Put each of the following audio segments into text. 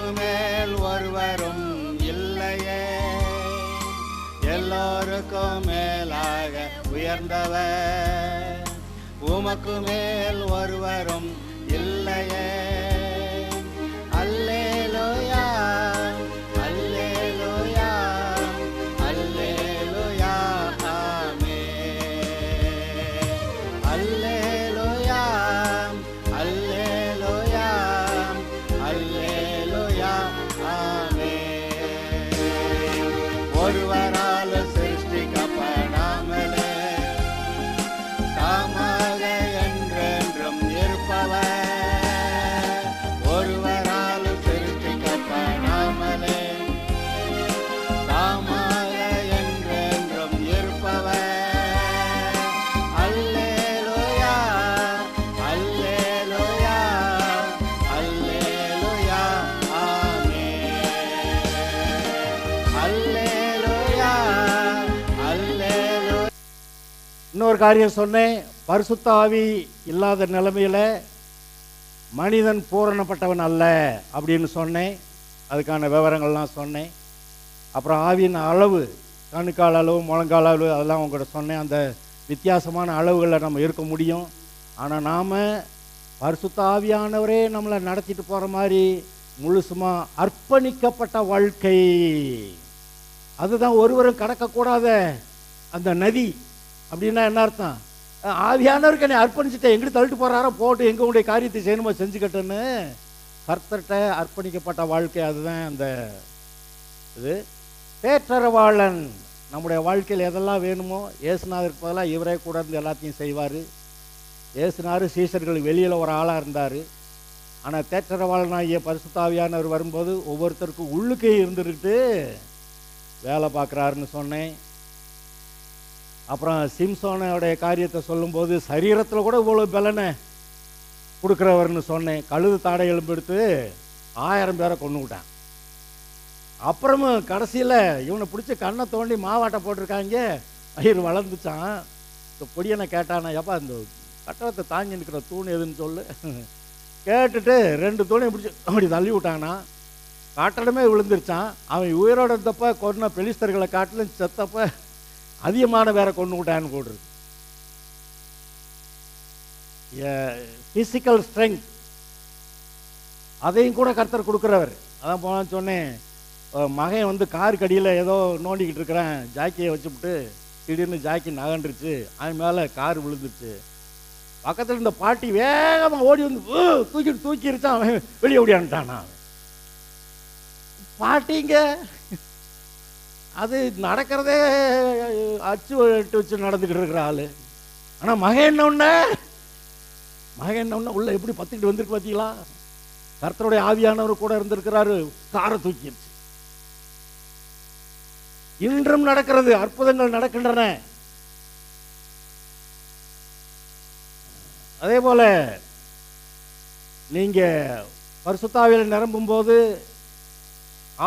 உமக்கு மேல் ஒருவரும் இல்லையே, எல்லோருக்கும் மேலாக உயர்ந்தவர், உமக்கு மேல் ஒருவரும் இல்லையே. அல்லேலூயா அல்லேலூயா அல்லேலூயா ஆமென். அல்லேலூயா அல்லேலூயா அல்லேலூயா ஆமென். ஒருவரால் சிருஷ்டிக்கப்படாமலே தாமாக என்றென்றும் இருப்பவர், ஒருவரால் சிருஷ்டிக்கப்படாமலே தாமாக என்றென்றும் இருப்பவர். அல்லேலூயா அல்லேலூயா அல்லேலூயா ஆமென். அல்லேலூயா அல்லேலூயா. இன்னொரு காரியம் சொன்னேன், பரிசுத்த ஆவி இல்லாத நிலைமையில் மனிதன் பூரணப்பட்டவன் அல்ல அப்படின்னு சொன்னேன். அதுக்கான விவரங்கள்லாம் சொன்னேன். அப்புறம் ஆவியின் அளவு, கணுக்கால் அளவு, முழங்கால் அளவு, அதெல்லாம் உங்கள்கிட்ட சொன்னேன். அந்த வித்தியாசமான அளவுகளில் நம்ம இருக்க முடியும். ஆனால் நாம் பரிசுத்த ஆவியானவரே நம்மளை நடத்திட்டு போகிற மாதிரி முழுசுமாக அர்ப்பணிக்கப்பட்ட வாழ்க்கை, அதுதான் ஒருவரும் கடக்கக்கூடாத அந்த நதி. அப்படின்னா என்ன அர்த்தம்? ஆவியானவருக்கு என்னை அர்ப்பணிச்சுட்டேன், எங்கிட்டு தள்ளிட்டு போகிறாரோ போட்டு, எங்கே உடைய காரியத்தை செய்யணுமோ செஞ்சுக்கட்டுன்னு கர்த்தர்கிட்ட அர்ப்பணிக்கப்பட்ட வாழ்க்கை. அதுதான் அந்த இது. தேற்றரவாளன், நம்முடைய வாழ்க்கையில் எதெல்லாம் வேணுமோ இயேசுநாதருக்கு பதிலாக இவரே கூட இருந்து எல்லாத்தையும் செய்வார். இயேசுநாதர் சீஷர்கள் வெளியில் ஒரு ஆளாக இருந்தார். ஆனால் தேற்றரவாளனாகிய பரிசுத்த ஆவியானவர் வரும்போது ஒவ்வொருத்தருக்கும் உள்ளுக்கே இருந்துக்கிட்டு வேலை பார்க்குறாருன்னு சொன்னேன். அப்புறம் சிம்சோனுடைய காரியத்தை சொல்லும்போது சரீரத்தில் கூட இவ்வளோ பலனை கொடுக்குறவர்னு சொன்னேன். கழுது தாடை எலும்பெடுத்து 1000 பேரை கொண்டு விட்டான். அப்புறமும் கடைசியில் இவனை பிடிச்சி கண்ணை தோண்டி மாவாட்டை போட்டிருக்காங்க, வயிறு வளர்ந்துச்சான். இந்த பொடியனை கேட்டானா, எப்பா இந்த கட்டடத்தை தாங்கி நிற்கிற தூண் எதுன்னு சொல்லு. கேட்டுட்டு 2 தூணையும் பிடிச்சி அப்படி தள்ளி விட்டானா, கட்டடமே விழுந்துருச்சான். அவன் உயிரோடு இருந்தப்ப கொன்ன பெலிஸ்தர்களை காட்டிலும் செத்தப்ப அதிகமான வேற கொண்டு விட்டான்னு கூடுறது. பிசிக்கல் ஸ்ட்ரென்த் அதையும் கூட கர்த்தர் கொடுக்குறவர். அதான் போனான்னு சொன்னேன், மகன் வந்து கார் கடியில் ஏதோ நோண்டிக்கிட்டு இருக்கிறேன், ஜாக்கியை வச்சுவிட்டு திடீர்னு ஜாக்கி நகண்டுருச்சு, அவன் மேலே கார் விழுந்துருச்சு. பக்கத்தில் இருந்த பாட்டி வேகமாக ஓடி வந்து தூக்கிருச்சான், அவன் வெளியே ஓடியான்ட்டானா. பாட்டிங்க அது நடக்கிறதே அச்சு வச்சு நடந்துக்கிட்டு இருக்கிற ஆள். ஆனால் மகன் என்ன உள்ள எப்படி பத்துக்கிட்டு வந்துருக்கு பார்த்தீங்களா? கர்த்தருடைய ஆவியானவர் கூட இருந்திருக்கிறாரு, காரை தூக்கிடுச்சு. இன்றும் நடக்கிறது, அற்புதங்கள் நடக்கின்றன. அதே போல நீங்க பரிசுத்த ஆவியில் நிரம்பும் போது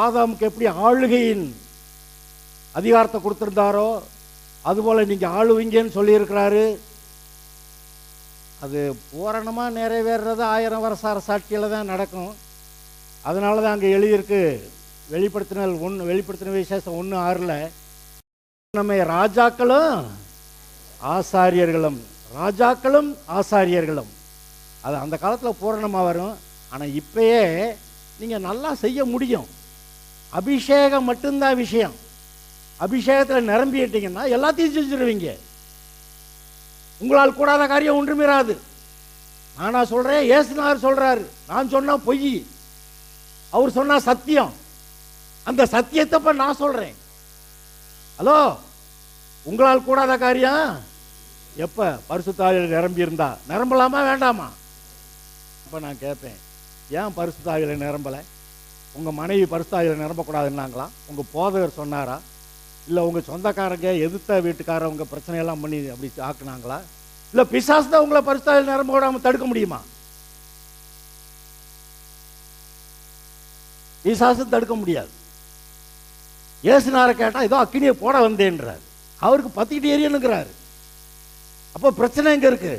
ஆதாமுக்கு எப்படி ஆளுகையின் அதிகாரத்தை கொடுத்திருந்தாரோ அதுபோல நீங்க ஆளுவீங்கன்னு சொல்லியிருக்கிறாரு. அது பூரணமாக நிறைவேறது 1000 வருஷ அரசாட்சியில் தான் நடக்கும். அதனால தான் அங்கே எழுதியிருக்கு, வெளிப்படுத்தின விசேஷம் 1:6 நம்ம ராஜாக்களும் ஆசாரியர்களும் அது அந்த காலத்தில் பூரணமாக வரும். ஆனால் இப்பயே நீங்கள் நல்லா செய்ய முடியும். அபிஷேகம் மட்டும்தான் விஷயம். அபிஷேகத்தில் நிரம்பிட்டீங்கன்னா எல்லாத்தையும் செஞ்சுருவீங்க. உங்களால் கூடாத காரியம் ஒன்றுமிராது. நானா சொல்கிறேன், இயேசுநாதர் சொல்கிறாரு, நான் சொன்னால் பொய், அவர் சொன்னால் சத்தியம். அந்த சத்தியத்தை நான் சொல்கிறேன். ஹலோ, உங்களால் கூடாத காரியம் எப்போ பரிசுத்த ஆவியில் நிரம்பி இருந்தா நிரம்பலாமா வேண்டாமா? இப்போ நான் கேட்பேன், ஏன் பரிசுத்த ஆவியில் நிரம்பலை? உங்கள் மனைவி பரிசுத்த ஆவியில் நிரம்பக்கூடாதுன்னாங்களா? உங்கள் போதகர் சொன்னாரா? இல்லை உங்கள் சொந்தக்காரங்க எதிர்த்த வீட்டுக்காரவங்க பிரச்சனையெல்லாம் பண்ணி அப்படி ஆக்குனாங்களா? இல்லை பிசாசு தான் உங்களை பரிசுத்த ஆவியில் நிரம்ப விடாமல் தடுக்க முடியுமா? பிசாசு தடுக்க முடியாது. இயேசுநாதரை கேட்டால் ஏதோ அக்கினியை போட வந்தேன்றார், அவருக்கு பத்திக்கிட்டு எரியணுங்கிறாரு. அப்போ பிரச்சனை எங்கே இருக்கு?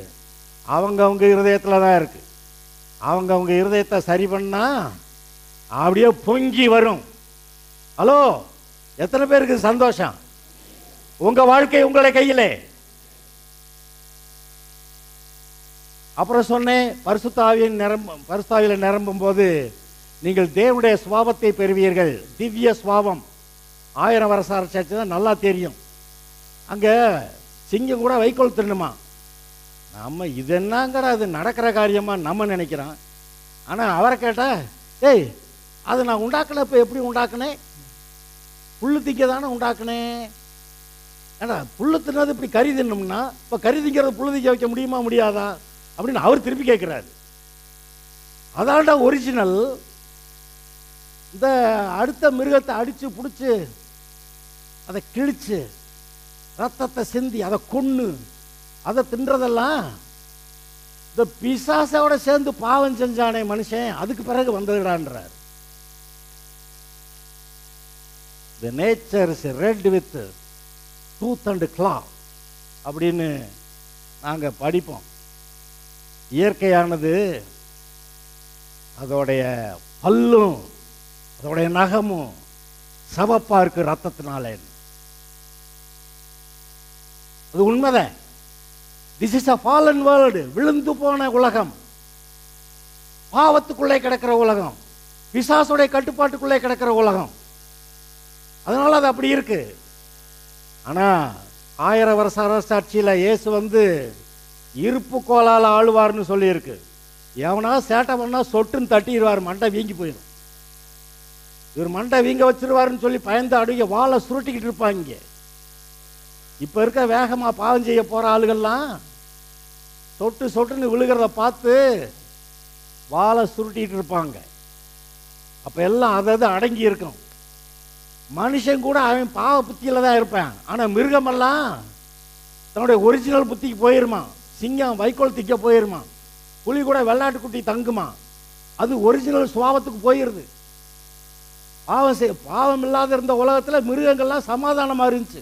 அவங்க இருதயத்தில் தான் இருக்கு. அவங்க இருதயத்தை சரி பண்ணா அப்படியே பொங்கி வரும். ஹலோ, எத்தனை பேருக்கு சந்தோஷம்? உங்க வாழ்க்கை உங்களுடைய கையிலே. அப்புறம் சொன்னேன், பரிசுத்தாவியில நிரம்பும் போது நீங்கள் தேவனுடைய சுபாவத்தை பெறுவீர்கள். திவ்ய சுபாவம். 1000 வருஷ அரசாட்சி தான் நல்லா தெரியும். அங்க சிங்கம் கூட வைக்கோல் தின்னுமா. நம்ம இது என்னங்கடா அது நடக்கிற காரியமா நம்ம நினைக்கிறோம். ஆனா அவரை கேட்டா, ஏய் அது நான் உண்டாக்குன, இப்ப எப்படி உண்டாக்குனேன்? புல்லு திங்க தானே உண்டாக்குனேன். ஏன்னா புல்லு தின்னது இப்படி கறி தின்னோம்னா இப்ப கறி திங்கிறது புல்லு திங்க வைக்க முடியுமா முடியாதா அப்படின்னு அவர் திருப்பி கேட்கிறாரு. அதான்டா ஒரிஜினல். இந்த அடுத்த மிருகத்தை அடிச்சு பிடிச்சு அதை கிழிச்சு ரத்தத்தை சிந்தி அதை கொன்னு அதை தின்றதெல்லாம் இந்த பிசாசோட சேர்ந்து பாவம் செஞ்சானே மனுஷன், அதுக்கு பிறகு வந்ததுடான்றார். The nature is red with tooth and claw அப்படின்னு நாங்க படிப்போம். இயற்கையானது அதோடைய பல்லும் அதோடைய நகமும் சவப்பா இருக்கு ரத்தத்தினால. அது உண்மைதான். This is a fallen world. விழுந்து போன உலகம், பாவத்துக்குள்ளே கிடக்கிற உலகம், பிசாசுடைய கட்டுப்பாட்டுக்குள்ளே கிடக்கிற உலகம். அதனால அது அப்படி இருக்கு. ஆனா 1000 வருஷ அரசாட்சியில இயேசு வந்து இருப்பு கோலால் ஆளுவார்னு சொல்லி இருக்கு. எவனா சேட்டை பண்ணா சொட்டுன்னு தட்டிடுவார், மண்டை வீங்கி போயிடும். இவர் மண்டை வீங்க வச்சிருவாருன்னு சொல்லி பயந்து அடிக்க வாழை சுருட்டிக்கிட்டு இருப்பாங்க. இப்ப இருக்க வேகமா பாவம் செய்ய போற ஆளுகள்லாம் சொட்டு சொட்டுன்னு விழுகிறத பார்த்து வாழை சுருட்டிட்டு இருப்பாங்க. அப்ப எல்லாம் அதாவது அடங்கி இருக்கும். மனுஷன் கூட அவன் பாவ புத்தியில தான் இருப்பான். ஆனா மிருகமெல்லாம் தன்னுடைய ஒரிஜினல் புத்திக்கு போயிருமா. சிங்கம் வைக்கோல் திக்க போயிருமா. புலி கூட வெள்ளாட்டு குட்டி தங்குமா. அது ஒரிஜினல் சுபாவத்துக்கு போயிருது. பாவம் இல்லாத இருந்த உலகத்துல மிருகங்கள்லாம் சமாதானமா இருந்துச்சு.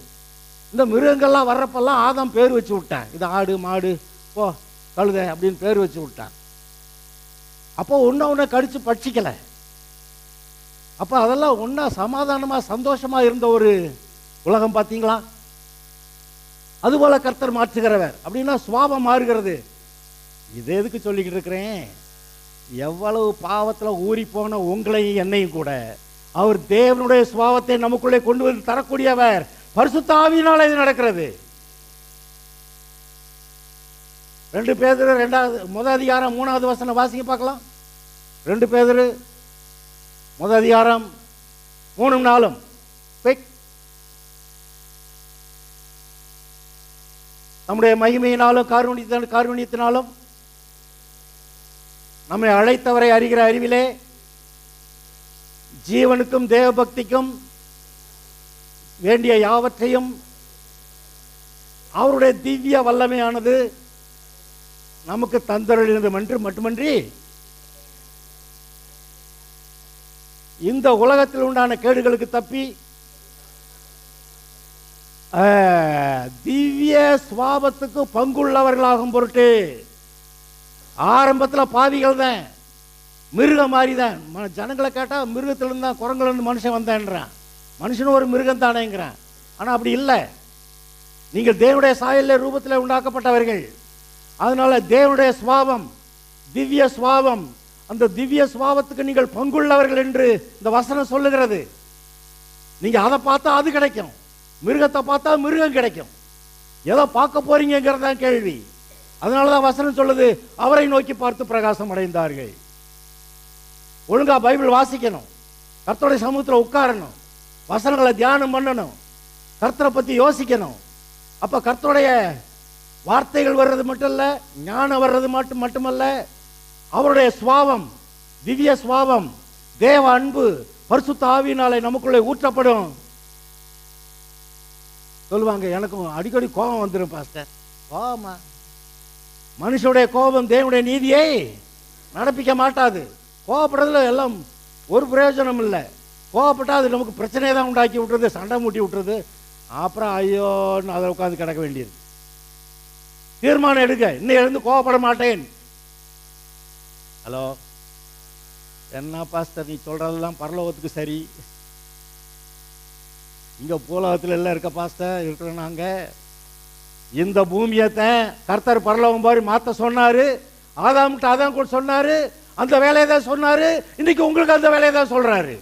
இந்த மிருகங்கள்லாம் வர்றப்பெல்லாம் ஆதாம் பேர் வச்சு விட்டான். இது ஆடு மாடு போ கழுதை அப்படின்னு பேர் வச்சு விட்டான். அப்போ ஒன்ன கடிச்சு பட்சிக்கல. அப்ப அதெல்லாம் ஒன்னா சமாதானமா சந்தோஷமா இருந்த ஒரு உலகம் பார்த்தீங்களா? அதுபோல கர்த்தர் மாற்றுகிறவர் அப்படின்னா சுபாவம் மாறுகிறது. இது எதுக்கு சொல்லிக்கிட்டு இருக்கிறேன்? எவ்வளவு பாவத்துல ஊறி போன உங்களையும் என்னையும் கூட அவர் தேவனுடைய சுபாவத்தை நமக்குள்ளே கொண்டு வந்து தரக்கூடியவர். பரிசுத்த ஆவியினால இது நடக்கிறது. 2 பேதுரு 1 அதிகாரம் 3வது வசனம் வாசிங்க பார்க்கலாம். 2 பேதுரு 1 அதிகாரம் 3 4. நம்முடைய மகிமையினாலும் காருண்யத்தினாலும் நம்மை அழைத்தவரை அறிகிற அறிவிலே ஜீவனுக்கும் தேவ பக்திக்கும் வேண்டிய யாவற்றையும் அவருடைய திவ்ய வல்லமையானது நமக்கு தந்தருளினது மட்டுமன்றி இந்த உலகத்தில் உண்டான கேடுகளுக்கு தப்பி திவ்ய சுபாவத்துக்கு பங்குள்ளவர்களாகும் பொருட்டு. ஆரம்பத்தில் பாவிகள் தான், மிருகம் மாறிதான். ஜனங்களை கேட்டா மிருகத்திலிருந்து தான் குரங்கிலிருந்து மனுஷன் வந்தான்றான். மனுஷனும் ஒரு மிருகம் தானேங்கிறான். ஆனா அப்படி இல்லை. நீங்கள் தேவனுடைய சாயல்ல ரூபத்தில் உண்டாக்கப்பட்டவர்கள். அதனால தேவனுடைய சுபாவம் திவ்ய சுபாவம், அந்த திவ்ய சுபாவத்துக்கு நீங்கள் பங்குள்ளவர்கள் என்று இந்த வசனம் சொல்லுகிறது. நீங்க அதை பார்த்தா அது கிடைக்கும், மிருகத்தை பார்த்தா மிருகம் கிடைக்கும். ஏதோ பார்க்க போறீங்கிறதா கேள்வி. அதனாலதான் வசனம் சொல்லுது, அவரை நோக்கி பார்த்து பிரகாசம் அடைந்தார்கள். ஒழுங்கா பைபிள் வாசிக்கணும், கர்த்தருடைய சமூகத்தில் உட்காரணும், வசனங்களை தியானம் பண்ணணும், கர்த்தரை பத்தி யோசிக்கணும். அப்ப கர்த்தருடைய வார்த்தைகள் வர்றது மட்டும் இல்ல, ஞானம் வர்றது மட்டுமல்ல, அவருடைய சுபாவம் திவ்ய சுபாவம் தேவ அன்பு பரிசுத்த ஆவியினாலே நமக்குள்ளே ஊற்றப்படும். சொல்லுவாங்க, எனக்கும் அடிக்கடி கோபம் வந்துடும் பாஸ்டர். கோபமா? மனுஷனுடைய கோபம் தேவனுடைய நீதியை நடப்பிக்க மாட்டாது. கோபப்படுறதுல எல்லாம் ஒரு பிரயோஜனம் இல்லை. கோபப்பட்டா அது நமக்கு பிரச்சனையை தான் உண்டாக்கி விட்டுறது, சண்டை மூட்டி விட்டுறது. அப்புறம் ஐயோன்னு அதை உட்காந்து கிடக்க வேண்டியது. தீர்மானம் எடுக்க, இன்னும் எழுந்து கோபப்பட மாட்டேன். ஹலோ, என்ன பாஸ்டர் நீ சொல்றதெல்லாம் பரலோகத்துக்கு சரி, இங்க பூலோகத்துல எல்லாம் இருக்க பாஸ்டர் இருக்கிற நாங்க இந்த பூமியத்தான் கர்த்தர் பரலோகம் மாதிரி மாத்த சொன்னாரு. ஆதாம்கிட்ட அதான் கூட சொன்னாரு, அந்த வேலையை தான் சொன்னாரு. இன்னைக்கு உங்களுக்கு அந்த வேலையை தான் சொல்றாரு.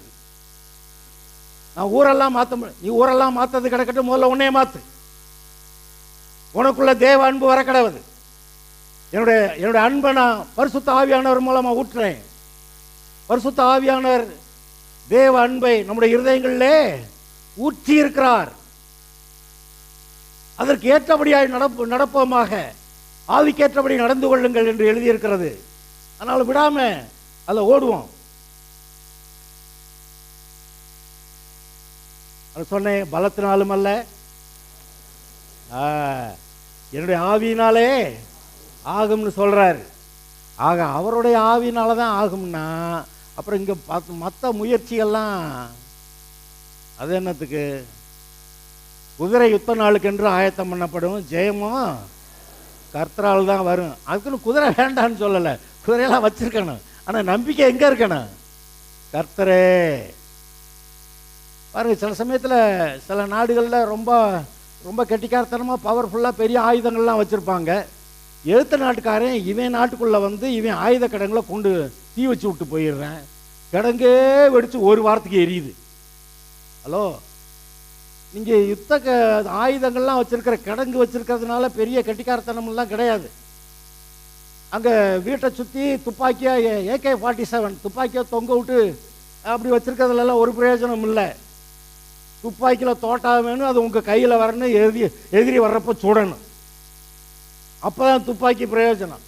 நான் ஊரெல்லாம் மாத்த, நீ ஊரெல்லாம் மாத்தது கிடக்கட்டும், முதல்ல உன்னைய மாத்து. உனக்குள்ள தேவ அன்பு வர கிடவுது. என்னுடைய அன்பை நான் பரிசுத்த ஆவியானவர் மூலமா ஊற்றுறேன். பரிசுத்த ஆவியானவர் தேவ அன்பை நம்முடைய இருதயங்களிலே ஊற்றி இருக்கிறார். அதற்கு ஏற்றபடியாய் நடப்போமாக, ஆவிக்கேற்றபடி நடந்து கொள்ளுங்கள் என்று எழுதியிருக்கிறது. அதனால விடாம அதை ஓடுவோம். சொன்னேன், பலத்தினாலும் அல்ல, என்னுடைய ஆவியினாலே ஆகும்னு சொல்றாரு. ஆக அவருடைய ஆவியினால தான் ஆகும்னா, அப்புறம் இங்க மற்ற முயற்சிகள்லாம் அது என்னத்துக்கு? குதிரை யுத்த நாளுக்கு என்று ஆயத்தம் பண்ணப்படும், ஜெயமும் கர்த்தரால் தான் வரும். அதுக்குன்னு குதிரை வேண்டான்னு சொல்லலை, குதிரையெல்லாம் வச்சிருக்கணும். ஆனால் நம்பிக்கை எங்கே இருக்கணும்? கர்த்தரே. பாருங்க, சில சமயத்தில் சில நாடுகளில் ரொம்ப ரொம்ப கெட்டிக்காரத்தனமாக பவர்ஃபுல்லாக பெரிய ஆயுதங்கள்லாம் வச்சுருப்பாங்க. எழுத்த நாட்டுக்காரன் இவன் நாட்டுக்குள்ளே வந்து இவன் ஆயுத கிடங்குல கொண்டு தீ வச்சு விட்டு போயிடுறேன். கிடங்கே வெடித்து ஒரு வாரத்துக்கு எரியுது. ஹலோ, நீங்கள் யுத்த ஆயுதங்கள்லாம் வச்சுருக்கிற கிடங்கு வச்சுருக்கிறதுனால பெரிய கெட்டிக்காரத்தனம்லாம் கிடையாது. அங்கே வீட்டை சுற்றி துப்பாக்கியாக AK-47 துப்பாக்கியாக தொங்க விட்டு அப்படி வச்சுருக்கிறதுலாம் ஒரு பிரயோஜனம் இல்லை. துப்பாக்கியில் தோட்டா வேணும், அது உங்கள் கையில் வரணும், எதிரி வர்றப்போ சுடணும், அப்போ தான் துப்பாக்கி பிரயோஜனம்.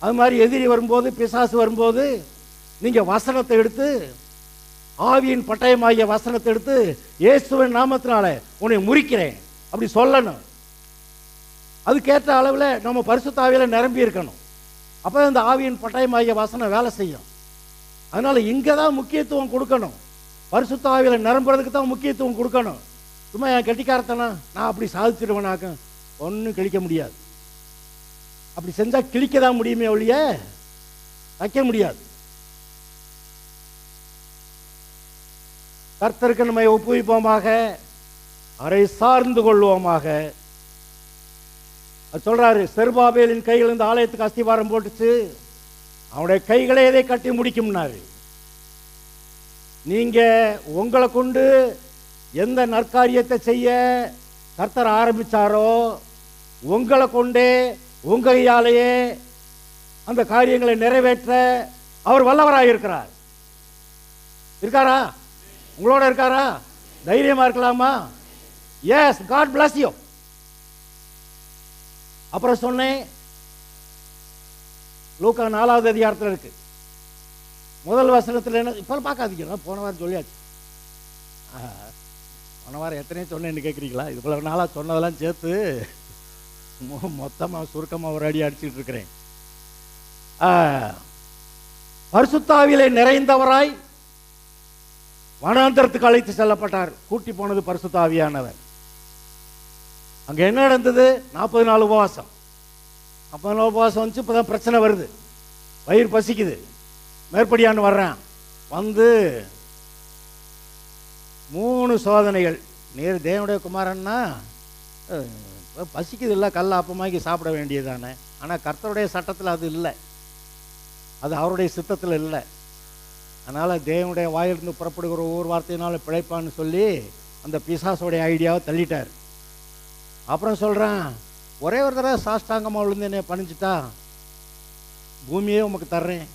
அது மாதிரி எதிரி வரும்போது, பிசாசு வரும்போது நீங்கள் வசனத்தை எடுத்து, ஆவியின் பட்டயமாகிய வசனத்தை எடுத்து, இயேசுவின் நாமத்தினால உன்னை முறிக்கிறேன் அப்படி சொல்லணும். அதுக்கேற்ற அளவில் நம்ம பரிசுத்த ஆவியில் நிரம்பி இருக்கணும். அப்போ இந்த ஆவியின் பட்டயமாகிய வசனம் வேலை செய்யும். அதனால இங்கே தான் முக்கியத்துவம் கொடுக்கணும். பரிசுத்த ஆவியில் நிரம்புறதுக்கு தான் முக்கியத்துவம் கொடுக்கணும். சும்மா என் கெட்டிக்காரத்தனா நான் அப்படி சாதிச்சிடுவேனாக்க ஒன்றும் கிழிக்க முடியாது. அப்படி செஞ்சால் கிழிக்க தான் முடியுமே ஒழிய வைக்க முடியாது. கர்த்தருக்கு நம்மை ஒப்புவிப்போமாக, அவரை சார்ந்து கொள்வோமாக. அது சொல்றாரு, செருபாபேலின் கையில் இந்த ஆலயத்துக்கு அஸ்திவாரம் போட்டுச்சு, அவனுடைய கைகளே இதை கட்டி முடிக்கும்னாரு. நீங்க உங்களை கொண்டு எந்த நற்காரியத்தை செய்ய கர்த்தர் ஆரம்பிச்சாரோ, உங்களை கொண்டே உங்க கையாலேயே அந்த காரியங்களை நிறைவேற்ற அவர் வல்லவராயிருக்கிறார். இருக்காரா? உங்களோட இருக்காரா? தைரியமா இருக்கலாமா? Yes, God bless you. அப்புறம் சொன்னேன், லூக்கா 4வது அதிகாரத்தில் இருக்கு, முதல் வசனத்தில் என்ன, இப்போ பார்க்காதீங்க, போன வாரம் சொல்லியாச்சு. போன வாரம் எத்தனையோ சொன்னேன்னு கேட்குறீங்களா? இது போல நாளாக சொன்னதெல்லாம் சேர்த்து மொத்தமாக சுருக்கமாக ஒரு அடி அடிச்சுட்டு இருக்கிறேன். பரிசுத்தாவிலே நிறைந்தவராய் வனாந்தரத்துக்கு அழைத்து செல்லப்பட்டார். கூட்டி போனது பரிசுத்த ஆவியானவர். அங்க என்ன நடந்தது? 40 நாள் உபவாசம். 40 நாள் உபவாசம் வந்துச்சு. இப்பதான் பிரச்சனை வருது, வயிறு பசிக்குது, மேற்படியான்னு வர்றேன். வந்து 3 சோதனைகள். நீர் தேவனுடைய குமாரன்னா பசிக்குது இல்லை, கல்ல அப்பமாக்கி சாப்பிட வேண்டியதானே. ஆனால் கர்த்தருடைய சட்டத்தில் அது இல்லை, அது அவருடைய சித்தத்தில் இல்லை. அதனால் தேவனுடைய வாயிலிருந்து புறப்படுகிற ஒவ்வொரு வார்த்தையினாலும் பிழைப்பான்னு சொல்லி அந்த பிசாசோடைய ஐடியாவை தள்ளிட்டார். அப்புறம் சொல்கிறேன், ஒரே ஒரு தடவை சாஷ்டாங்கமாக விழுந்து என்னை பணிஞ்சிட்டா பூமியே உமக்கு தர்றேன்,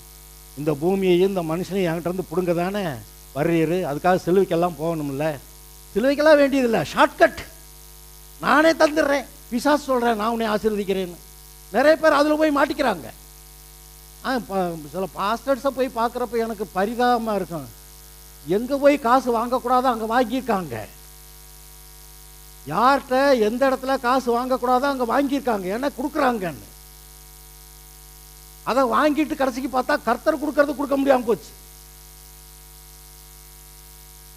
இந்த பூமியையும் இந்த மனுஷனையும் என்கிட்ட வந்து பிடுங்க தானே வர்றீரு, அதுக்காக சிலுவைக்கெல்லாம் போகணும்ல. சிலுவைக்கெல்லாம் வேண்டியதில்லை, ஷார்ட்கட், நானே தந்துடுறேன். பிசாசு சொல்கிறேன், நான் உன்னை ஆசீர்வதிக்கிறேன்னு. நிறைய பேர் அதில் போய் மாட்டிக்கிறாங்க. சில பாஸ்டர்ஸை போய் பார்க்குறப்ப எனக்கு பரிதாபமாக இருக்கும். எங்கே போய் காசு வாங்கக்கூடாதோ அங்கே வாங்கியிருக்காங்க, யார்கிட்ட எந்த இடத்துல காசு வாங்கக்கூடாதோ அங்கே வாங்கியிருக்காங்க, ஏன்னா கொடுக்குறாங்கன்னு. அதை வாங்கிட்டு கடைசிக்கு பார்த்தா கர்த்தர் கொடுக்கறது கொடுக்க முடியாமல் போச்சு.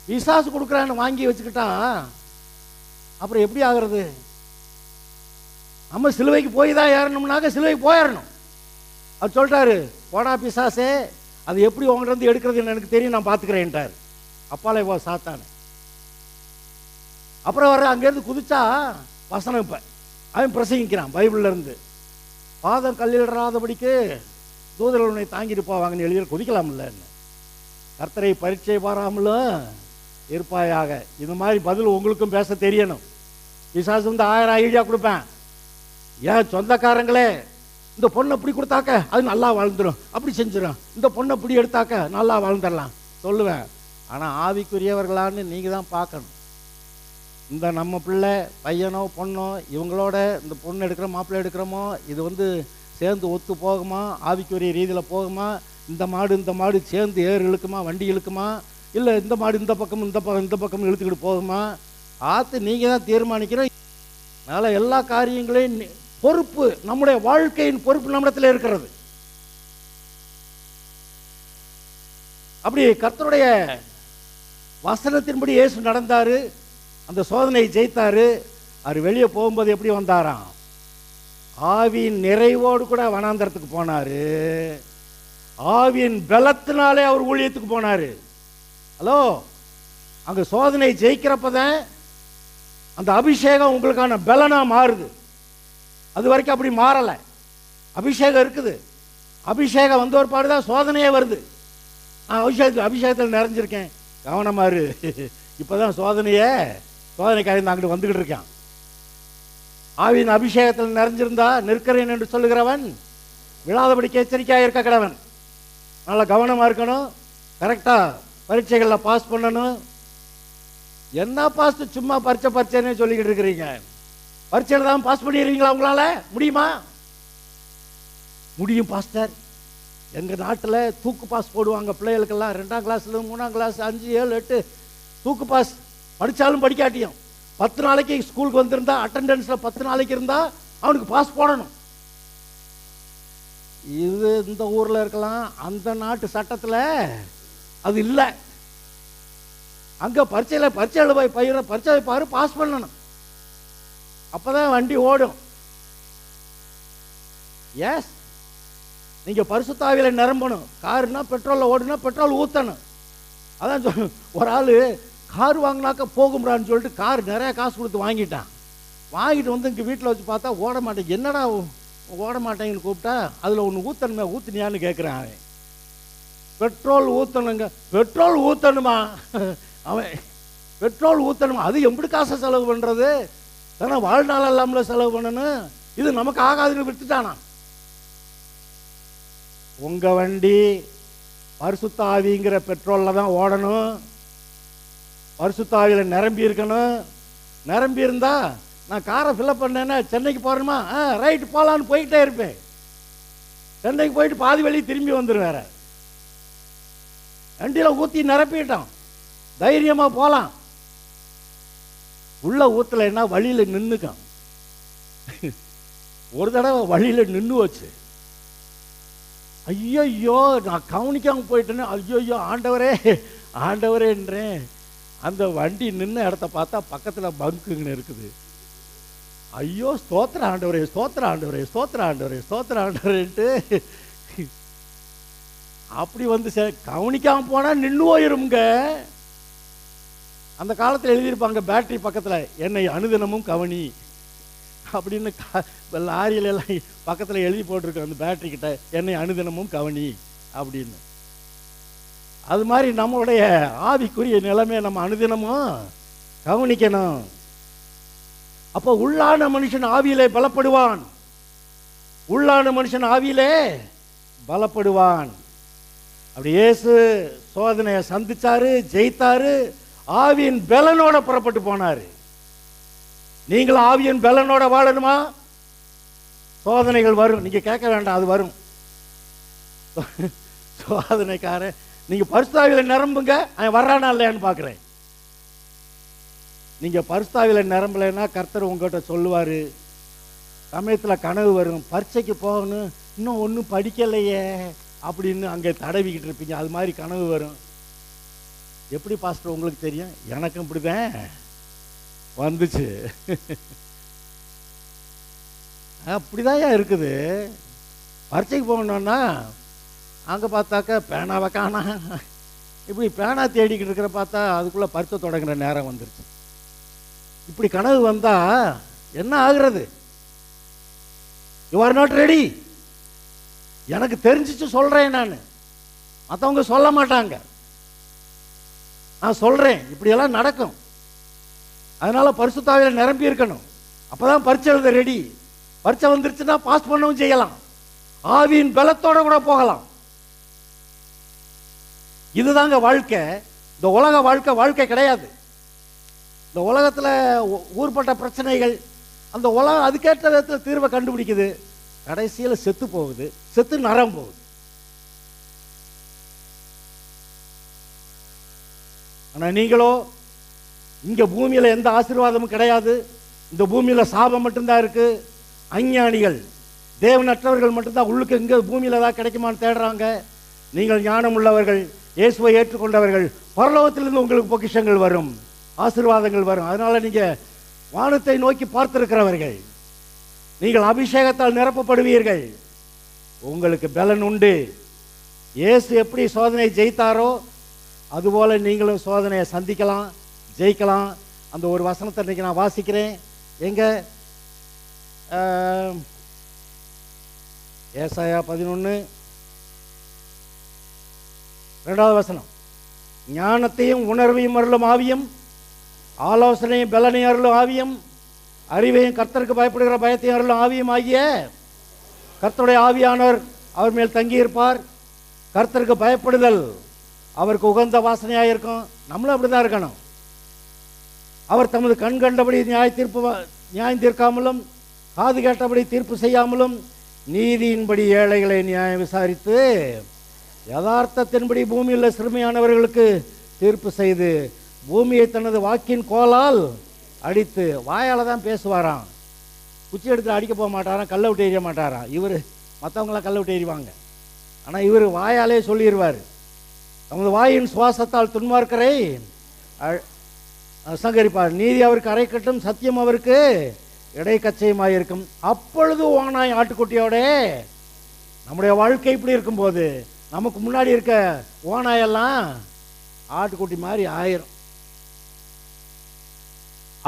பிசாசு கொடுக்குறான்னு வாங்கி வச்சுக்கிட்டா அப்புறம் எப்படி ஆகிறது? நம்ம சிலுவைக்கு போய் தான் ஏறணும்னாக்க சிலுவைக்கு போயிடணும். அவர் சொல்லிட்டாரு, போடா பிசாசே, அது எப்படி உங்கள்கிட்ட இருந்து எடுக்கிறதுன்னு எனக்கு தெரியும், நான் பார்த்துக்கிறேன்ட்டார். அப்பாலே போ சாத்தானே. அப்புறம் வர அங்கேருந்து குதிச்சா வசனம். இப்போ அவன் பிரசங்கிக்கிறான் பைபிள்ல இருந்து, பாதம் கல்லிடராதபடிக்கு தூதர்கள் உன்னை தாங்கிட்டு போவாங்கன்னு எழுதி குதிக்கலாம்ல. கர்த்தரை பரீட்சை பாராமலும் இருப்பாயாக. இது மாதிரி பதில் உங்களுக்கும் பேச தெரியணும். பிசாசு வந்து 1000 ஐடியா கொடுப்பேன். ஏன் சொந்தக்காரங்களே, இந்த பொண்ணை இப்படி கொடுத்தாக்க அது நல்லா வாழ்ந்துடும், அப்படி செஞ்சிடும், இந்த பொண்ணை இப்படி எடுத்தாக்க நல்லா வாழ்ந்துடலாம் சொல்லுவேன். ஆனால் ஆவிக்குரியவர்களான்னு நீங்கள் தான் பார்க்கணும். இந்த நம்ம பிள்ளை பையனோ பொண்ணோ இவங்களோட இந்த பொண்ணு எடுக்கிறோம் மாப்பிள்ளை எடுக்கிறோமோ, இது வந்து சேர்ந்து ஒத்து போகுமா, ஆவிக்குரிய ரீதியில் போகுமா, இந்த மாடு சேர்ந்து ஏறு இழுக்குமா, வண்டி இழுக்குமா, இல்லை இந்த மாடு இந்த பக்கம் இந்த பக்கம் இழுத்துக்கிட்டு போகுமா, ஆற்று நீங்கள் தான் தீர்மானிக்கிறோம். அதனால் எல்லா காரியங்களையும் பொறுப்பு, நம்முடைய வாழ்க்கையின் பொறுப்பு நம்மிடத்தில் இருக்கிறது. அப்படி கர்த்தருடைய வசனத்தின்படி இயேசு நடந்தாரு, அந்த சோதனையை ஜெயித்தாரு. அவர் வெளியே போகும்போது எப்படி வந்தாராம்? ஆவியின் நிறைவோடு கூட வனாந்தரத்துக்கு போனாரு. ஆவியின் பலத்தினாலே அவர் ஊழியத்துக்கு போனாரு. ஹலோ, அங்க சோதனை ஜெயிக்கிறப்பதான் அந்த அபிஷேகம் உங்களுக்கான பலனா மாறுது. அது வரைக்கும் அப்படி மாறல. அபிஷேகம் இருக்குது, அபிஷேகம் வந்த ஒரு பாடுதான் சோதனையே வருது. நான் அபிஷேகத்தில் நிறைஞ்சிருக்கேன், கவனமா இரு. இப்பதான் சோதனைக்காரன் அங்கிட்டு வந்துகிட்டு இருக்கான். ஆவியின் அபிஷேகத்தில் நிறைஞ்சிருந்தா நிற்கிறேன் என்று சொல்லுகிறவன் விழாதபடிக்கு எச்சரிக்கையாக இருக்க கடவன். நல்லா கவனமா இருக்கணும், கரெக்டா பரீட்சைகளில் பாஸ் பண்ணணும். என்ன பாஸ், சும்மா பரீட்சைன்னு சொல்லிக்கிட்டு இருக்கிறீங்க. பரீட்சையில் தான் பாஸ் பண்ணிடுவீங்களா? உங்களால முடியுமா? முடியும் பாஸ்டர். எங்கள் நாட்டில் தூக்கு பாஸ் போடுவாங்க பிள்ளைகளுக்கெல்லாம். 2ஆம் கிளாஸ்ல 3ஆம் கிளாஸ் 5, 7, 8 தூக்கு பாஸ். படித்தாலும் படிக்காட்டியும் 10 நாளைக்கு ஸ்கூலுக்கு வந்திருந்தா, அட்டெண்டன்ஸில் 10 நாளைக்கு இருந்தா அவனுக்கு பாஸ் போடணும். இது இந்த ஊரில் இருக்கலாம், அந்த நாட்டு சட்டத்தில் அது இல்லை. அங்கே பரீட்சையில் போய் பரீட்சை பாரு, பாஸ் பண்ணணும், அப்பதான் வண்டி ஓடும். எஸ், நீங்க பரிசுத்தாவியில நிரம்பணும். காருனா பெட்ரோல்ல ஓடுனா பெட்ரோல் ஊத்தணும். அதான் ஒரு ஆளு கார் வாங்கினாக்க போகும்றான்னு சொல்லிட்டு கார் நிறைய காசு கொடுத்து வாங்கிட்டான். வாங்கிட்டு வந்து இங்கே வீட்டில் வச்சு பார்த்தா ஓட மாட்டேன். என்னடா ஓட மாட்டேங்கன்னு கூப்பிட்டா அதில் ஒன்று ஊற்றணுமே, ஊற்றினியான்னு கேட்குறான் அவன். பெட்ரோல் ஊற்றணுங்க. பெட்ரோல் ஊற்றணுமா? அவன் பெட்ரோல் ஊற்றணுமா? அது எப்படி காசை செலவு பண்ணுறது? ஏன்னா வாழ்நாள் இல்லாமல செலவு பண்ணணும். இது நமக்கு ஆகாதுன்னு விட்டுட்டானா. உங்க வண்டி பரிசுத்த ஆவிங்கிற பெட்ரோல்ல தான் ஓடணும். பரிசுத்த ஆவியில நிரம்பி இருக்கணும். நிரம்பி இருந்தா நான் காரை ஃபில்அப் பண்ணேன்னா சென்னைக்கு போறேமா, ரைட் போலான்னு போய்கிட்டே இருப்பேன். சென்னைக்கு போயிட்டு பாதி வழி திரும்பி வந்துடும். வேற வண்டியில ஊத்தி நிரப்பிட்டோம், தைரியமா போலாம். உள்ள ஊத்தலைன்னா வழியில நின்னுக்கும். ஒரு தடவை வழியில நின்று வச்சு, ஐயோ நான் கவனிக்காம போயிட்டேன்னு, ஐயோ ஆண்டவரே ஆண்டவரேன்றேன். அந்த வண்டி நின்ன இடத்த பார்த்தா பக்கத்துல பங்குன்னு இருக்குது. ஐயோ ஸ்தோத்திர ஆண்டவரே, ஸ்தோத்திர ஆண்டவரே, ஸ்தோத்திர ஆண்டவரே, ஸ்தோத்திர ஆண்டவரேன்ட்டு அப்படி வந்து கவனிக்காம போனா நின்று போயிருங்க. அந்த காலத்தில் எழுதியிருப்பாங்க பேட்டரி பக்கத்தில், என்னை அனுதினமும் கவனி அப்படின்னு லாரியில எல்லாம் பக்கத்தில் எழுதி போட்டிருக்கு. அந்த பேட்டரி கிட்ட என்னை அனுதினமும் கவனி அப்படின்னு. அது மாதிரி நம்மளுடைய ஆவிக்குரிய நிலைமையை நம்ம அனுதினமும் கவனிக்கணும். அப்போ உள்ளான மனுஷன் ஆவியிலே பலப்படுவான். உள்ளான மனுஷன் ஆவியிலே பலப்படுவான். அப்படி இயேசு சோதனையை சந்திச்சாரு, ஜெயித்தாரு, ஆவியின் பலனோட புறப்பட்டு போனாரு. நீங்களும் ஆவியின் பலனோட வாழணுமா? சோதனைகள் வரும், நீங்க கேட்க வேண்டாம், அது வரும். சோதனைக்காரன் நீங்க பரிசுத்தாவியில நிரம்புங்க. அவன் வர்றானா இல்லையான்னு பாக்குறேன். நீங்க பரிசுத்தாவியில நிரம்பலைன்னா கர்த்தர் உங்ககிட்ட சொல்லுவாரு. சமயத்துல கனவு வரும், பரீட்சைக்கு போகணும், இன்னும் ஒன்றும் படிக்கலையே அப்படின்னு அங்கே தடவிக்கிட்டு இருப்பீங்க. அது மாதிரி கனவு வரும். எப்படி பாஸ்டர் உங்களுக்கு தெரியும்? எனக்கும் இப்படிதான் வந்துச்சு. அப்படிதான் இருக்குது. பரீட்சைக்கு போகணும்னா அங்கே பார்த்தாக்க பேனாவை காணா. இப்படி பேனா தேடிக்கிட்டு இருக்கிற பார்த்தா அதுக்குள்ளே பருத்த தொடங்குற நேரம் வந்துருச்சு. இப்படி கனவு வந்தால் என்ன ஆகுறது? You are not ready. எனக்கு தெரிஞ்சிச்சு சொல்கிறேன், நான் மற்றவங்க சொல்ல மாட்டாங்க, நான் சொல்கிறேன். இப்படியெல்லாம் நடக்கும். அதனால் பரிசுத்த ஆவியில நிரம்பி இருக்கணும். அப்போ தான் பரீட்சை எழுத ரெடி. பரீட்சை வந்துருச்சுன்னா பாஸ் பண்ணவும் செய்யலாம், ஆவியின் பலத்தோட கூட போகலாம். இதுதாங்க வாழ்க்கை. இந்த உலக வாழ்க்கை கிடையாது. இந்த உலகத்தில் ஊர்பட்ட பிரச்சனைகள், அந்த உலகம் அதுக்கேற்ற விதத்தில் தீர்வை கண்டுபிடிக்குது. கடைசியில் செத்து போகுது, செத்து நரம் போகுது. ஆனால் நீங்களோ இங்கே பூமியில் எந்த ஆசீர்வாதமும் கிடையாது. இந்த பூமியில் சாபம் மட்டும்தான் இருக்கு. அஞ்ஞானிகள், தேவனற்றவர்கள் மட்டும்தான் உள்ளுக்கு இங்கே பூமியில் ஏதாவது கிடைக்குமான்னு தேடுறாங்க. நீங்கள் ஞானம் உள்ளவர்கள், இயேசுவை ஏற்றுக்கொண்டவர்கள், பரலோகத்திலிருந்து உங்களுக்கு பொக்கிஷங்கள் வரும், ஆசீர்வாதங்கள் வரும். அதனால நீங்கள் வானத்தை நோக்கி பார்த்திருக்கிறவர்கள், நீங்கள் அபிஷேகத்தால் நிரப்பப்படுவீர்கள். உங்களுக்கு பலன் உண்டு. இயேசு எப்படி சோதனை ஜெயித்தாரோ அதுபோல நீங்களும் சோதனையை சந்திக்கலாம், ஜெயிக்கலாம். அந்த ஒரு வசனத்தை இன்னைக்கு நான் வாசிக்கிறேன். எங்க ஏசாயா 11:2 ஞானத்தையும் உணர்வையும் அருளும் ஆவியும், ஆலோசனையும் பலனையும் அருளும் ஆவியும், அறிவையும் கர்த்தருக்கு பயப்படுகிற பயத்தையும் அருளும் ஆவியும் ஆகிய கர்த்தருடைய ஆவியானவர் அவர் மேல் தங்கியிருப்பார். கர்த்தருக்கு பயப்படுதல் அவருக்கு உகந்த வாசனையாக இருக்கும். நம்மளும் அப்படி தான் இருக்கணும். அவர் தமது கண் கண்டபடி நியாயம் தீர்க்காமலும் காது கேட்டபடி தீர்ப்பு செய்யாமலும் நீதியின்படி ஏழைகளை நியாயம் விசாரித்து யதார்த்தத்தின்படி பூமியில் சிறுமையானவர்களுக்கு தீர்ப்பு செய்து பூமியை தனது வாக்கின் கோலால் அடித்து, வாயால் தான் பேசுவாராம், குச்சி எடுத்து அடிக்க போக மாட்டாராம், கல்லை விட்டு எறிய மாட்டாராம். இவர் மற்றவங்களாம் கல்லை விட்டு எறிவாங்க, ஆனால் இவர் வாயாலே சொல்லிடுவார். தமது வாயின் சுவாசத்தால் துன்மார்க்கரை சங்கரிப்பார். நீதி அவருக்கு அரைக்கட்டும், சத்தியம் அவருக்கு இடைக்கச்சையுமாக இருக்கும். அப்பொழுது ஓனாய் ஆட்டுக்குட்டியோட நம்முடைய வாழ்க்கை இப்படி இருக்கும்போது நமக்கு முன்னாடி இருக்க ஓனாயெல்லாம் ஆட்டுக்குட்டி மாதிரி ஆயிரும்.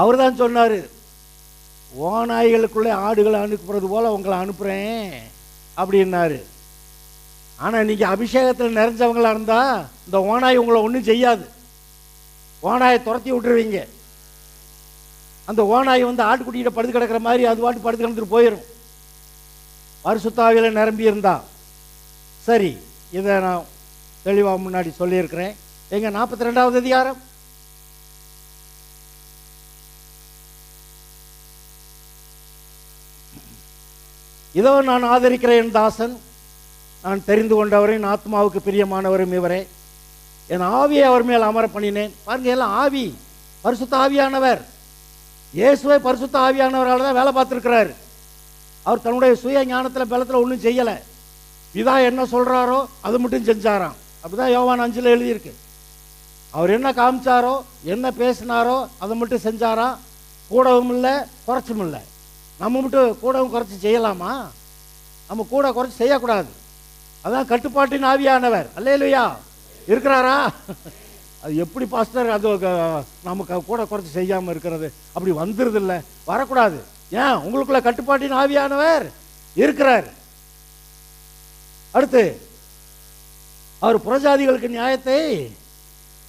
அவர் தான் சொன்னார், ஓநாய்களுக்குள்ளே ஆடுகளை அனுப்புறது போல உங்களை அனுப்புகிறேன் அப்படின்னாரு. ஆனால் நீங்கள் அபிஷேகத்தில் நிறைஞ்சவங்களா இருந்தால் இந்த ஓநாய் உங்களை ஒன்றும் செய்யாது. ஓநாயை துரத்தி விட்டுருவீங்க. அந்த ஓநாய் வந்து ஆட்டுக்குட்டிகிட்ட படுத்து கிடக்கிற மாதிரி அது பாட்டு படுத்து கிடந்துட்டு போயிடும், பரிசுத்த ஆவியில நிரம்பி இருந்தா. சரி, இதை நான் தெளிவாக முன்னாடி சொல்லியிருக்கிறேன். எங்க 42வது அதிகாரம் இதோ நான் ஆதரிக்கிறேன் என் தாசன், நான் தெரிந்து கொண்டவரை, என் ஆத்மாவுக்கு பிரியமானவரும் இவரே, என் ஆவியை அவர் மேல் அமர பண்ணினேன். பாருங்க, எல்லாம் ஆவி, பரிசுத்த ஆவியானவர். இயேசுவை பரிசுத்த ஆவியானவரால் தான் வேலை பார்த்துருக்கிறார். அவர் தன்னுடைய சுய ஞானத்தில் பலத்தில் ஒன்றும் செய்யலை. பிதா என்ன சொல்கிறாரோ அது மட்டும் செஞ்சாராம். அப்படிதான் யோவான் 5 எழுதியிருக்கு. அவர் என்ன காமிச்சாரோ என்ன பேசினாரோ அதை மட்டும் செஞ்சாராம். கூடவும் இல்லை குறைச்சும் இல்லை. நம்ம மட்டும் கூடவும் குறைச்சி செய்யலாமா? நம்ம கூட குறைச்சி செய்யக்கூடாது. அதான் கட்டுப்பாட்டின் ஆவியானவர். அல்லேலூயா இருக்கிறாரா? அது எப்படி பாஸ்டர் அது நமக்கு கூட குறைச்சி செய்யாமல் இருக்கிறது? அப்படி வந்துருது இல்லை, வரக்கூடாது. ஏன்? உங்களுக்குள்ள கட்டுப்பாட்டின் ஆவியானவர் இருக்கிறார். அடுத்து அவர் புறஜாதிகளுக்கு நியாயத்தை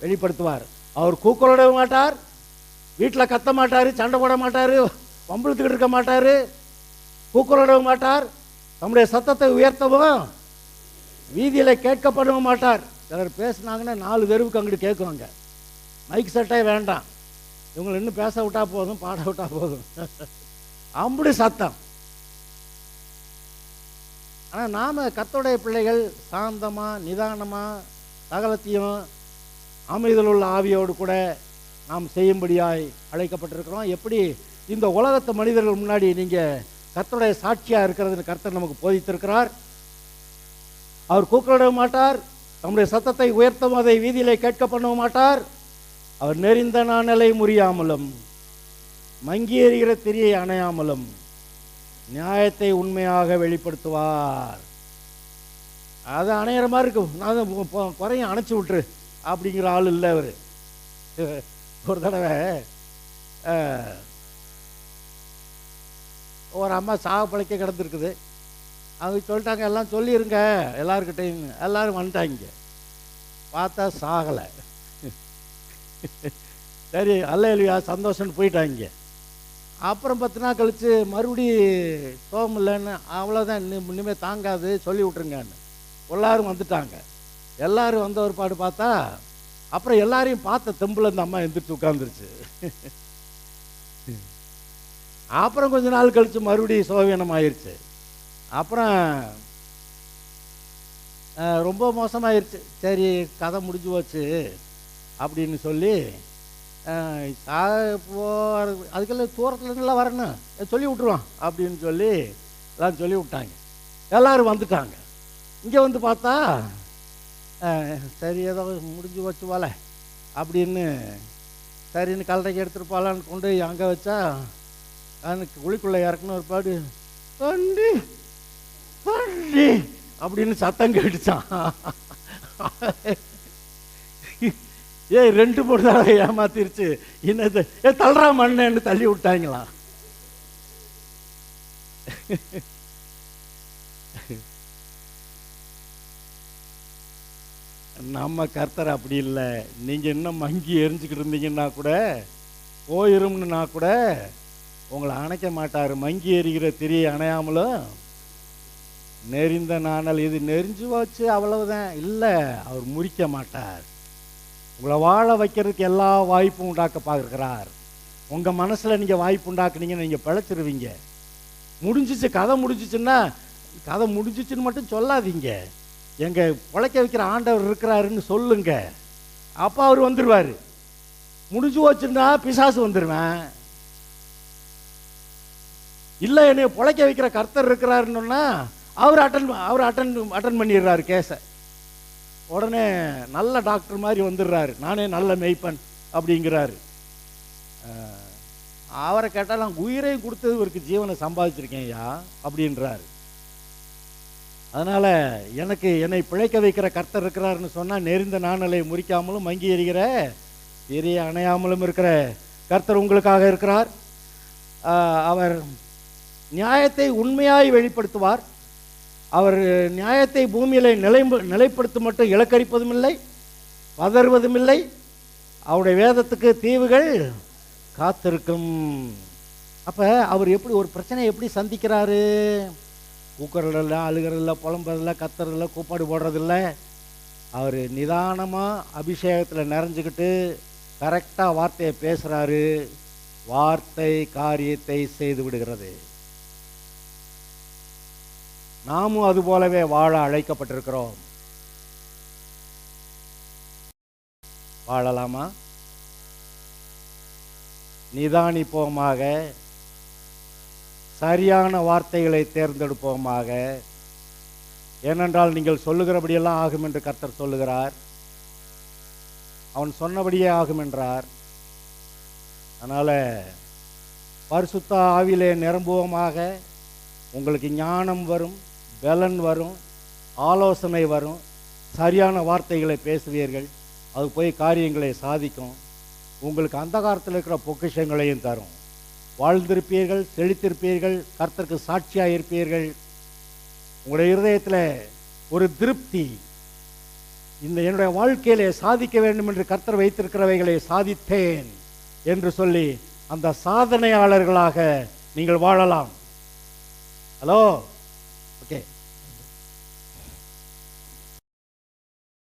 வெளிப்படுத்துவார். அவர் கூக்குரலிட மாட்டார், வீட்டில் கத்த மாட்டார், சண்டை போட மாட்டார், வம்பிழுத்துக்கிட்டு இருக்க மாட்டார், கூக்குரலிட மாட்டார், நம்முடைய சத்தத்தை உயர்த்தவும் வீதியில் கேட்கப்படவும் மாட்டார். சிலர் பேசினாங்கன்னா 4 தெருவுக்கு அங்கிட்டு கேட்குவாங்க. மைக் செட்டே வேண்டாம், இவங்களை இன்னும் பேச விட்டா போதும், பாட விட்டா போதும், அப்படி சத்தம். ஆனால் நாம் கர்த்தருடைய பிள்ளைகள் சாந்தமாக நிதானமாக சகலத்தையும் அமைதல் உள்ள ஆவியோடு கூட நாம் செய்யும்படியாய் அழைக்கப்பட்டிருக்கிறோம். எப்படி இந்த உலகத்து மனிதர்கள் முன்னாடி நீங்கள் கர்த்தருடைய சாட்சியாக இருக்கிறதுன்னு கர்த்தர் நமக்கு போதித்திருக்கிறார். அவர் கூக்குரலிட மாட்டார், நம்முடைய சத்தத்தை உயர்த்தவும் அதை வீதியிலே கேட்க பண்ணவும் மாட்டார். அவர் நெறிந்த நாணலை முறியாமலும் மங்கி எறிகிற திரியை அணையாமலும் நியாயத்தை உண்மையாக வெளிப்படுத்துவார். அது அணையிற மாதிரி இருக்கும். நான் குறையும் அணைச்சி விட்டுரு அப்படிங்கிற ஆள் இல்லை அவர். ஒரு தடவை ஒரு அம்மா சாக பழைக்க கிடந்துருக்குது. அவங்க சொல்லிட்டாங்க, எல்லாம் சொல்லிடுங்க எல்லாருக்கிட்டையும். எல்லோரும் வந்துட்டாங்க. பார்த்தா சாகலை. சரி அல்லேலூயா சந்தோஷம்னு போயிட்டாங்க. அப்புறம் 10 நாள் கழித்து மறுபடி சோகம் இல்லைன்னு, அவ்வளோதான் இனிமேல் தாங்காது சொல்லி விட்ருங்கன்னு எல்லாரும் வந்துட்டாங்க. எல்லோரும் வந்த ஒரு பாடு பார்த்தா அப்புறம் எல்லாரையும் பார்த்த தெம்பில் இந்த அம்மா எந்திரிச்சு உட்காந்துருச்சு. அப்புறம் கொஞ்ச நாள் கழித்து மறுபடியும் சோகவீனம் ஆயிடுச்சு. அப்புறம் ரொம்ப மோசமாயிருச்சு. சரி கதை முடிஞ்சு போச்சு அப்படின்னு சொல்லி அதுக்கெல்லாம் தூரத்துலேருந்துலாம் வரணும் சொல்லி விட்ருவான் அப்படின்னு சொல்லி எல்லாம் சொல்லி விட்டாங்க. எல்லோரும் வந்துட்டாங்க. இங்கே வந்து பார்த்தா சரி ஏதோ முடிஞ்சு வச்சு போல அப்படின்னு சரின்னு கல்லறைக்கு எடுத்துகிட்டு போகலான்னு கொண்டு அங்கே வச்சா எனக்கு குழிக்குள்ளே இறக்குன்னு ஒரு பாடு தண்டி தண்டி அப்படின்னு சத்தம் கேட்டுச்சான். 2-3 நாள் ஏமாத்திருச்சு. என்னது தள்ளுறா மண்ணு தள்ளி விட்டாங்களா. நம்ம கர்த்தர் அப்படி இல்லை. நீங்கள் இன்னும் மங்கி எரிஞ்சுக்கிட்டு இருந்தீங்கன்னா கூட போயிரும்னா கூட உங்களை அணைக்க மாட்டார். மங்கி எரிகிற திரியை அணையாமலும் நெறிந்த நாணல் இது நெறிஞ்சு வச்சு அவ்வளவுதான் இல்லை, அவர் முறிக்க மாட்டார். உங்களை வாழ வைக்கிறதுக்கு எல்லா வாய்ப்பும் உண்டாக்க பார்க்குறார். உங்கள் மனசில் நீங்கள் வாய்ப்பு உண்டாக்குனீங்கன்னு நீங்கள் பிழைச்சிருவீங்க. முடிஞ்சிச்சு கதை முடிஞ்சிச்சுன்னா கதை முடிஞ்சிச்சுன்னு மட்டும் சொல்லாதீங்க. எங்கள் பிழைக்க வைக்கிற ஆண்டவர் இருக்கிறாருன்னு சொல்லுங்க. அப்போ அவர் வந்துடுவார். முடிஞ்சு போச்சுன்னா பிசாசு வந்துடுவேன். இல்லை என்னை பிழைக்க வைக்கிற கர்த்தர் இருக்கிறாருன்னா அவர் அட்டன் பண்ணிடுறாரு கேஸை. உடனே நல்ல டாக்டர் மாதிரி வந்துடுறாரு. நானே நல்ல மெய்ப்பன் அப்படிங்கிறாரு. அவரை கேட்டால் நான் உயிரையும் கொடுத்தது இவருக்கு ஜீவனை சம்பாதிச்சிருக்கேன் ஐயா அப்படின்றாரு. அதனால் என்னை பிழைக்க வைக்கிற கர்த்தர் இருக்கிறாருன்னு சொன்னால் நெறிந்த நாணலை முறிக்காமலும் மங்கி எறிகிற திரியை அணையாமலும் இருக்கிற கர்த்தர் உங்களுக்காக இருக்கிறார். அவர் நியாயத்தை உண்மையாய் வெளிப்படுத்துவார். அவர் நியாயத்தை பூமியிலே நிலைப்படுத்த மட்டும் இலக்கரிப்பதும் இல்லை, பதறுவதும் இல்லை. அவருடைய வேதத்துக்கு தீவுகள் காத்திருக்கும். அப்போ அவர் எப்படி ஒரு பிரச்சனையை எப்படி சந்திக்கிறாரு? கூக்குறதில்ல, அழுகிறதில்ல, புலம்புறதில்ல, கத்துறதில்ல, கூப்பாடு போடுறதில்ல. அவர் நிதானமாக அபிஷேகத்தில் நிறைஞ்சிக்கிட்டு கரெக்டாக வார்த்தையை பேசுகிறாரு. வார்த்தை காரியத்தை செய்து விடுகிறது. நாமும் அது போலவே வாழ அழைக்கப்பட்டிருக்கிறோம். வாழலாமா? நிதானிப்போமாக, சரியான வார்த்தைகளை தேர்ந்தெடுப்போமாக. ஏனென்றால் நீங்கள் சொல்லுகிறபடியெல்லாம் ஆகும் என்று கர்த்தர் சொல்லுகிறார். அவன் சொன்னபடியே ஆகும் என்றார். அதனால் பரிசுத்த ஆவியிலே நிரம்புவோமாக. உங்களுக்கு ஞானம் வரும், பலன் வரும், ஆலோசனை வரும், சரியான வார்த்தைகளை பேசுவீர்கள். அது போய் காரியங்களை சாதிக்கும். உங்களுக்கு அந்த காலத்தில் இருக்கிற பொக்கிஷங்களையும் தரும். வாழ்ந்திருப்பீர்கள், செழித்திருப்பீர்கள், கர்த்தருக்கு சாட்சியாக இருப்பீர்கள். உங்களுடைய இருதயத்தில் ஒரு திருப்தி, என்னுடைய வாழ்க்கையிலே சாதிக்க வேண்டும் என்று கர்த்தர் வைத்திருக்கிறவைகளை சாதித்தேன் என்று சொல்லி அந்த சாதனையாளர்களாக நீங்கள் வாழலாம். ஹலோ.